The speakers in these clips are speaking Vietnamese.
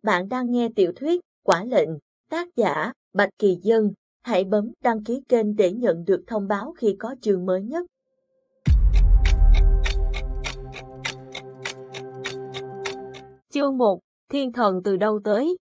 Bạn đang nghe tiểu thuyết Quả lệnh, tác giả Bạch Kỳ Dân. Hãy bấm đăng ký kênh để nhận được thông báo khi có chương mới nhất. Chương 1. Thiên thần từ đâu tới?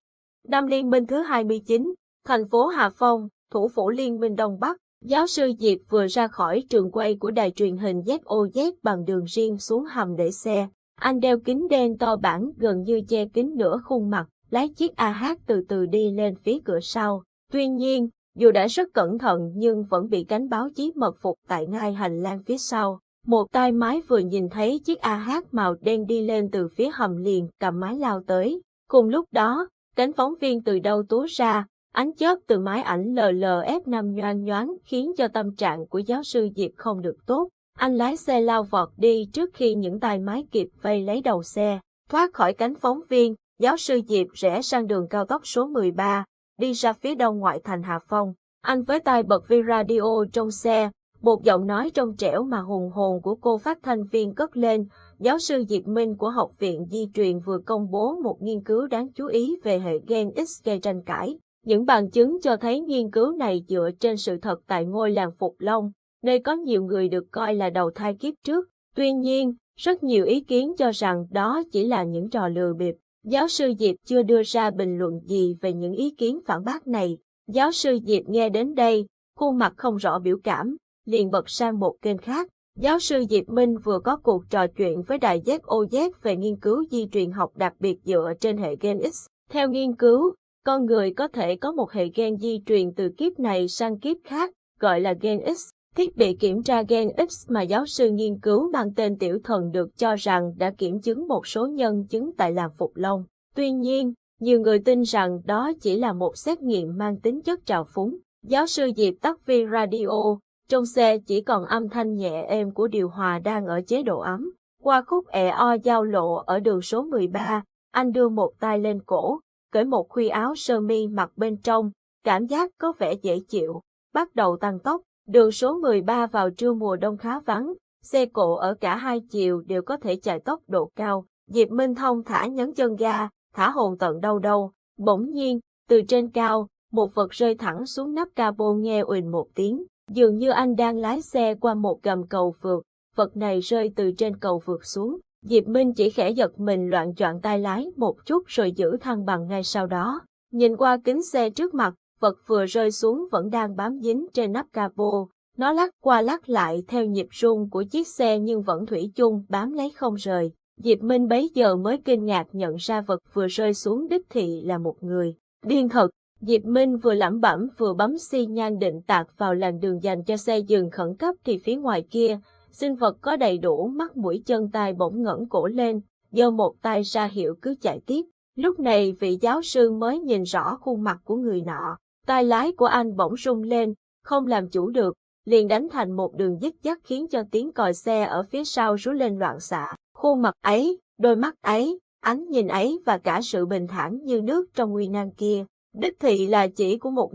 Năm Liên minh thứ 29, thành phố Hà Phong, thủ phủ Liên minh Đông Bắc. Giáo sư Diệp vừa ra khỏi trường quay của đài truyền hình ZOZ bằng đường riêng xuống hầm để xe. Anh đeo kính đen to bản gần như che kín nửa khuôn mặt, lái chiếc AH từ từ đi lên phía cửa sau. Tuy nhiên, dù đã rất cẩn thận nhưng vẫn bị cánh báo chí mật phục tại ngay hành lang phía sau. Một tay máy vừa nhìn thấy chiếc AH màu đen đi lên từ phía hầm liền cầm máy lao tới. Cùng lúc đó, cánh phóng viên từ đâu túa ra, ánh chớp từ máy ảnh LLF5 nhoáng nhoáng khiến cho tâm trạng của giáo sư Diệp không được tốt. Anh lái xe lao vọt đi trước khi những tay máy kịp vây lấy đầu xe. Thoát khỏi cánh phóng viên, giáo sư Diệp rẽ sang đường cao tốc số 13, đi ra phía đông ngoại thành Hà Phong. Anh với tay bật vi radio trong xe, một giọng nói trong trẻo mà hùng hồn của cô phát thanh viên cất lên. Giáo sư Diệp Minh của Học viện Di truyền vừa công bố một nghiên cứu đáng chú ý về hệ gen X gây tranh cãi. Những bằng chứng cho thấy nghiên cứu này dựa trên sự thật tại ngôi làng Phục Long, nơi có nhiều người được coi là đầu thai kiếp trước. Tuy nhiên, rất nhiều ý kiến cho rằng đó chỉ là những trò lừa bịp. Giáo sư Diệp chưa đưa ra bình luận gì về những ý kiến phản bác này. Giáo sư Diệp nghe đến đây, khuôn mặt không rõ biểu cảm, liền bật sang một kênh khác. Giáo sư Diệp Minh vừa có cuộc trò chuyện với đài ZOZ về nghiên cứu di truyền học đặc biệt dựa trên hệ gen X. Theo nghiên cứu, con người có thể có một hệ gen di truyền từ kiếp này sang kiếp khác, gọi là gen X. Thiết bị kiểm tra gen X mà giáo sư nghiên cứu mang tên Tiểu Thần được cho rằng đã kiểm chứng một số nhân chứng tại làng Phục Long. Tuy nhiên, nhiều người tin rằng đó chỉ là một xét nghiệm mang tính chất trào phúng. Giáo sư Diệp tắt vi radio, trong xe chỉ còn âm thanh nhẹ êm của điều hòa đang ở chế độ ấm. Qua khúc ẹ giao lộ ở đường số 13, anh đưa một tay lên cổ, cởi một khuy áo sơ mi mặc bên trong, cảm giác có vẻ dễ chịu, bắt đầu tăng tốc. Đường số 13 vào trưa mùa đông khá vắng, xe cộ ở cả hai chiều đều có thể chạy tốc độ cao. Diệp Minh thong thả nhấn chân ga, thả hồn tận đâu đâu. Bỗng nhiên, từ trên cao, một vật rơi thẳng xuống nắp capo nghe uỳnh một tiếng. Dường như anh đang lái xe qua một gầm cầu vượt, vật này rơi từ trên cầu vượt xuống. Diệp Minh chỉ khẽ giật mình loạng choạng tay lái một chút rồi giữ thăng bằng ngay sau đó. Nhìn qua kính xe trước mặt, vật vừa rơi xuống vẫn đang bám dính trên nắp capo. Nó lắc qua lắc lại theo nhịp rung của chiếc xe nhưng vẫn thủy chung bám lấy không rời. Diệp Minh bấy giờ mới kinh ngạc nhận ra vật vừa rơi xuống đích thị là một người. Điên thật! Diệp Minh vừa lẩm bẩm vừa bấm xi nhan định tạt vào làn đường dành cho xe dừng khẩn cấp thì phía ngoài kia, sinh vật có đầy đủ mắt mũi chân tai bỗng ngẩng cổ lên, giơ một tay ra hiệu cứ chạy tiếp. Lúc này vị giáo sư mới nhìn rõ khuôn mặt của người nọ. Tay lái của anh bỗng rung lên, không làm chủ được, liền đánh thành một đường dích dắc khiến cho tiếng còi xe ở phía sau rú lên loạn xạ. Khuôn mặt ấy, đôi mắt ấy, ánh nhìn ấy và cả sự bình thản như nước trong nguy nan kia, đích thị là chỉ của một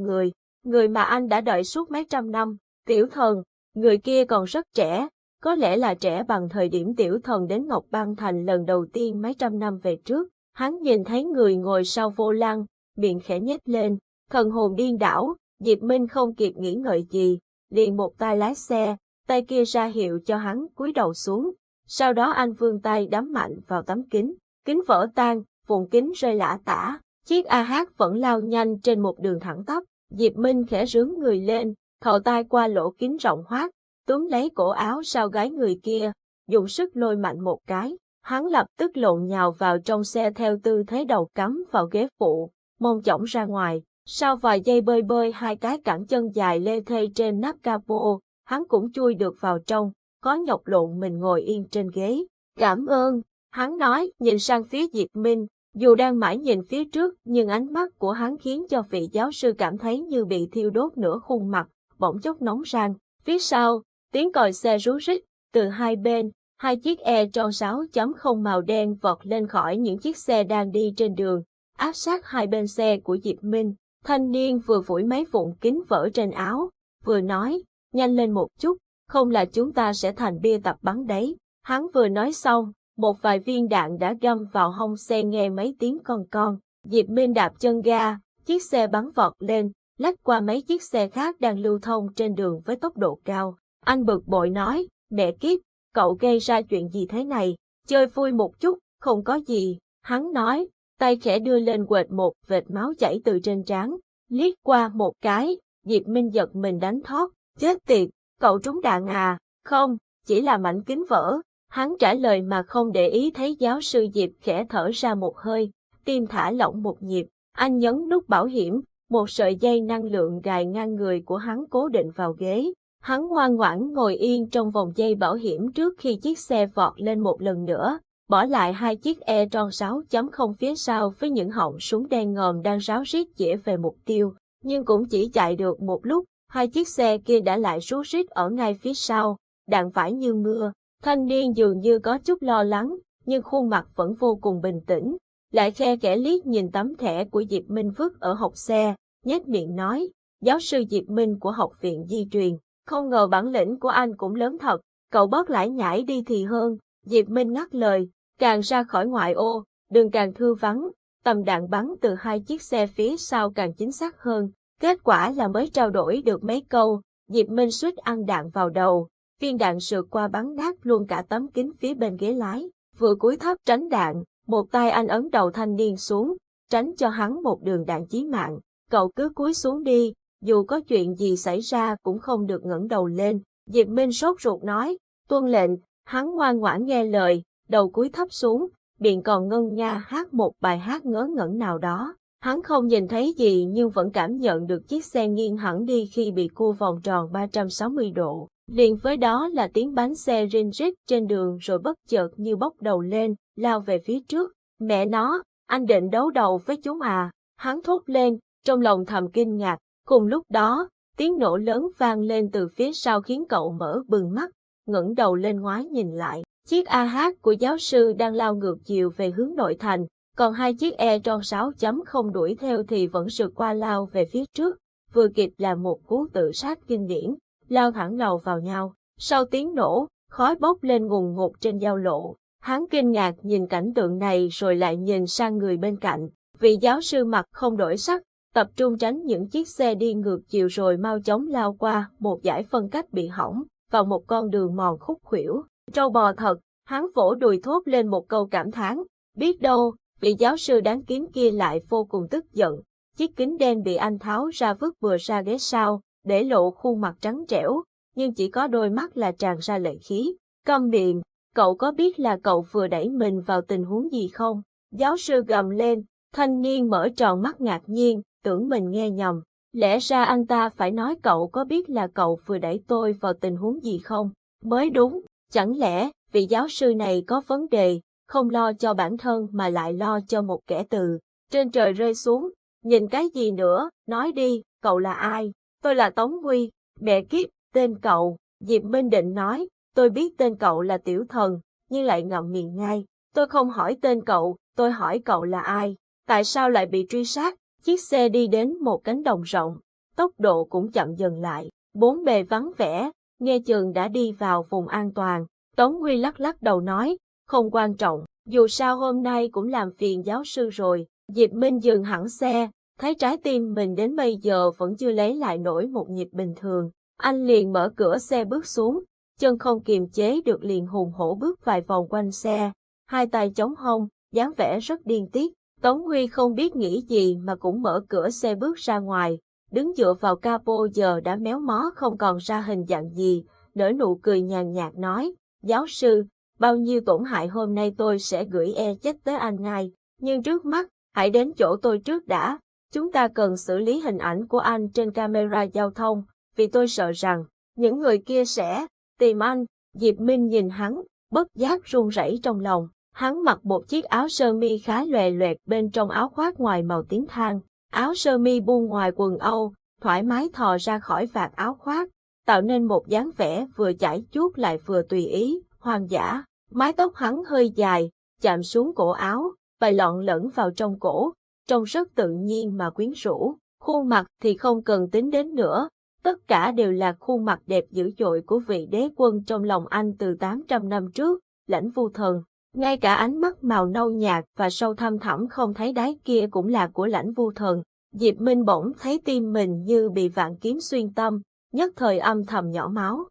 người mà anh đã đợi suốt mấy trăm năm, Tiểu Thần. Người kia còn rất trẻ, có lẽ là trẻ bằng thời điểm Tiểu Thần đến Ngọc Băng Thành lần đầu tiên mấy trăm năm về trước. Hắn nhìn thấy người ngồi sau vô lăng, miệng khẽ nhếch lên, thần hồn điên đảo. Diệp Minh không kịp nghĩ ngợi gì, liền một tay lái xe, tay kia ra hiệu cho hắn cúi đầu xuống. Sau đó anh vươn tay đấm mạnh vào tấm kính, kính vỡ tan, vụn kính rơi lả tả. Chiếc AH vẫn lao nhanh trên một đường thẳng tắp. Diệp Minh khẽ rướn người lên, thò tay qua lỗ kính rộng hoác, túm lấy cổ áo sau gáy người kia, dùng sức lôi mạnh một cái. Hắn lập tức lộn nhào vào trong xe theo tư thế đầu cắm vào ghế phụ, mông chỏng ra ngoài. Sau vài giây bơi hai cái cẳng chân dài lê thê trên nắp capo, hắn cũng chui được vào trong, có nhọc lộn mình ngồi yên trên ghế. Cảm ơn, hắn nói, nhìn sang phía Diệp Minh. Dù đang mãi nhìn phía trước nhưng ánh mắt của hắn khiến cho vị giáo sư cảm thấy như bị thiêu đốt nửa khuôn mặt, bỗng chốc nóng rang. Phía sau, tiếng còi xe rú rít, từ hai bên, hai chiếc E-tron 6.0 màu đen vọt lên khỏi những chiếc xe đang đi trên đường, áp sát hai bên xe của Diệp Minh. Thanh niên vừa phủi mấy vụn kính vỡ trên áo, vừa nói, nhanh lên một chút, không là chúng ta sẽ thành bia tập bắn đấy. Hắn vừa nói xong, một vài viên đạn đã găm vào hông xe nghe mấy tiếng con. Diệp Minh đạp chân ga, chiếc xe bắn vọt lên, lách qua mấy chiếc xe khác đang lưu thông trên đường với tốc độ cao. Anh bực bội nói, mẹ kiếp, cậu gây ra chuyện gì thế này, chơi vui một chút, không có gì. Hắn nói, tay khẽ đưa lên quệt một vệt máu chảy từ trên trán, liếc qua một cái, Diệp Minh giật mình đánh thót, chết tiệt, cậu trúng đạn à, không, chỉ là mảnh kính vỡ. Hắn trả lời mà không để ý thấy giáo sư Diệp khẽ thở ra một hơi, tim thả lỏng một nhịp, anh nhấn nút bảo hiểm, một sợi dây năng lượng gài ngang người của hắn cố định vào ghế. Hắn ngoan ngoãn ngồi yên trong vòng dây bảo hiểm trước khi chiếc xe vọt lên một lần nữa, bỏ lại hai chiếc E-tron 6.0 phía sau với những họng súng đen ngòm đang ráo riết chĩa về mục tiêu, nhưng cũng chỉ chạy được một lúc, hai chiếc xe kia đã lại rú rít ở ngay phía sau, đạn vãi như mưa. Thanh niên dường như có chút lo lắng, nhưng khuôn mặt vẫn vô cùng bình tĩnh, lại khe khẽ liếc nhìn tấm thẻ của Diệp Minh vứt ở hộc xe, nhếch miệng nói, giáo sư Diệp Minh của Học viện Di truyền, không ngờ bản lĩnh của anh cũng lớn thật, cậu bớt lải nhải đi thì hơn. Diệp Minh ngắt lời, càng ra khỏi ngoại ô, đường càng thưa vắng, tầm đạn bắn từ hai chiếc xe phía sau càng chính xác hơn. Kết quả là mới trao đổi được mấy câu, Diệp Minh suýt ăn đạn vào đầu, viên đạn sượt qua bắn nát luôn cả tấm kính phía bên ghế lái. Vừa cúi thấp tránh đạn, một tay anh ấn đầu thanh niên xuống, tránh cho hắn một đường đạn chí mạng. Cậu cứ cúi xuống đi, dù có chuyện gì xảy ra cũng không được ngẩng đầu lên. Diệp Minh sốt ruột nói, tuân lệnh. Hắn ngoan ngoãn nghe lời, đầu cúi thấp xuống, miệng còn ngân nga hát một bài hát ngớ ngẩn nào đó. Hắn không nhìn thấy gì nhưng vẫn cảm nhận được chiếc xe nghiêng hẳn đi khi bị cua vòng tròn 360 độ. Liền với đó là tiếng bánh xe rin rít trên đường rồi bất chợt như bốc đầu lên, lao về phía trước. Mẹ nó, anh định đấu đầu với chúng à? Hắn thốt lên, trong lòng thầm kinh ngạc. Cùng lúc đó, tiếng nổ lớn vang lên từ phía sau khiến cậu mở bừng mắt, ngẩng đầu lên ngoái nhìn lại. Chiếc AH của giáo sư đang lao ngược chiều về hướng nội thành, còn hai chiếc E-tron 6.0 đuổi theo thì vẫn sượt qua lao về phía trước, vừa kịp là một cú tự sát kinh điển, lao thẳng đầu vào nhau. Sau tiếng nổ, khói bốc lên ngùn ngụt trên giao lộ. Hắn kinh ngạc nhìn cảnh tượng này rồi lại nhìn sang người bên cạnh. Vị giáo sư mặt không đổi sắc, tập trung tránh những chiếc xe đi ngược chiều rồi mau chóng lao qua một dải phân cách bị hỏng, vào một con đường mòn khúc khuỷu. Trâu bò thật, hắn vỗ đùi thốt lên một câu cảm thán. Biết đâu, vị giáo sư đáng kính kia lại vô cùng tức giận. Chiếc kính đen bị anh tháo ra vứt vừa ra ghế sau, để lộ khuôn mặt trắng trẻo, nhưng chỉ có đôi mắt là tràn ra lệ khí. Câm miệng, cậu có biết là cậu vừa đẩy mình vào tình huống gì không? Giáo sư gầm lên, thanh niên mở tròn mắt ngạc nhiên, tưởng mình nghe nhầm. Lẽ ra anh ta phải nói cậu có biết là cậu vừa đẩy tôi vào tình huống gì không? Mới đúng, chẳng lẽ vị giáo sư này có vấn đề, không lo cho bản thân mà lại lo cho một kẻ từ trên trời rơi xuống? Nhìn cái gì nữa, nói đi, cậu là ai? Tôi là Tống Huy. Mẹ kiếp, tên cậu. Diệp Minh định nói, tôi biết tên cậu là Tiểu Thần, nhưng lại ngậm miệng ngay. Tôi không hỏi tên cậu, tôi hỏi cậu là ai? Tại sao lại bị truy sát? Chiếc xe đi đến một cánh đồng rộng, tốc độ cũng chậm dần lại, bốn bề vắng vẻ, nghe chừng đã đi vào vùng an toàn. Tống Huy lắc lắc đầu nói, không quan trọng, dù sao hôm nay cũng làm phiền giáo sư rồi. Diệp Minh dừng hẳn xe, thấy trái tim mình đến bây giờ vẫn chưa lấy lại nổi một nhịp bình thường. Anh liền mở cửa xe bước xuống, chân không kiềm chế được liền hùng hổ bước vài vòng quanh xe, hai tay chống hông, dáng vẻ rất điên tiết. Tống Huy không biết nghĩ gì mà cũng mở cửa xe bước ra ngoài, đứng dựa vào capo giờ đã méo mó không còn ra hình dạng gì, nở nụ cười nhàn nhạt nói, giáo sư, bao nhiêu tổn hại hôm nay tôi sẽ gửi chết tới anh ngay, nhưng trước mắt, hãy đến chỗ tôi trước đã, chúng ta cần xử lý hình ảnh của anh trên camera giao thông, vì tôi sợ rằng, những người kia sẽ tìm anh. Diệp Minh nhìn hắn, bất giác run rẩy trong lòng. Hắn mặc một chiếc áo sơ mi khá lòe loẹt bên trong áo khoác ngoài màu tím than. Áo sơ mi buông ngoài quần âu, thoải mái thò ra khỏi vạt áo khoác, tạo nên một dáng vẻ vừa chải chuốt lại vừa tùy ý, hoang dã. Mái tóc hắn hơi dài, chạm xuống cổ áo, bay lọn lẫn vào trong cổ, trông rất tự nhiên mà quyến rũ. Khuôn mặt thì không cần tính đến nữa, tất cả đều là khuôn mặt đẹp dữ dội của vị đế quân trong lòng anh từ 800 năm trước, Lãnh Vu Thần. Ngay cả ánh mắt màu nâu nhạt và sâu thăm thẳm không thấy đáy kia cũng là của Lãnh Vô Thần. Diệp Minh bỗng thấy tim mình như bị vạn kiếm xuyên tâm, nhất thời âm thầm nhỏ máu.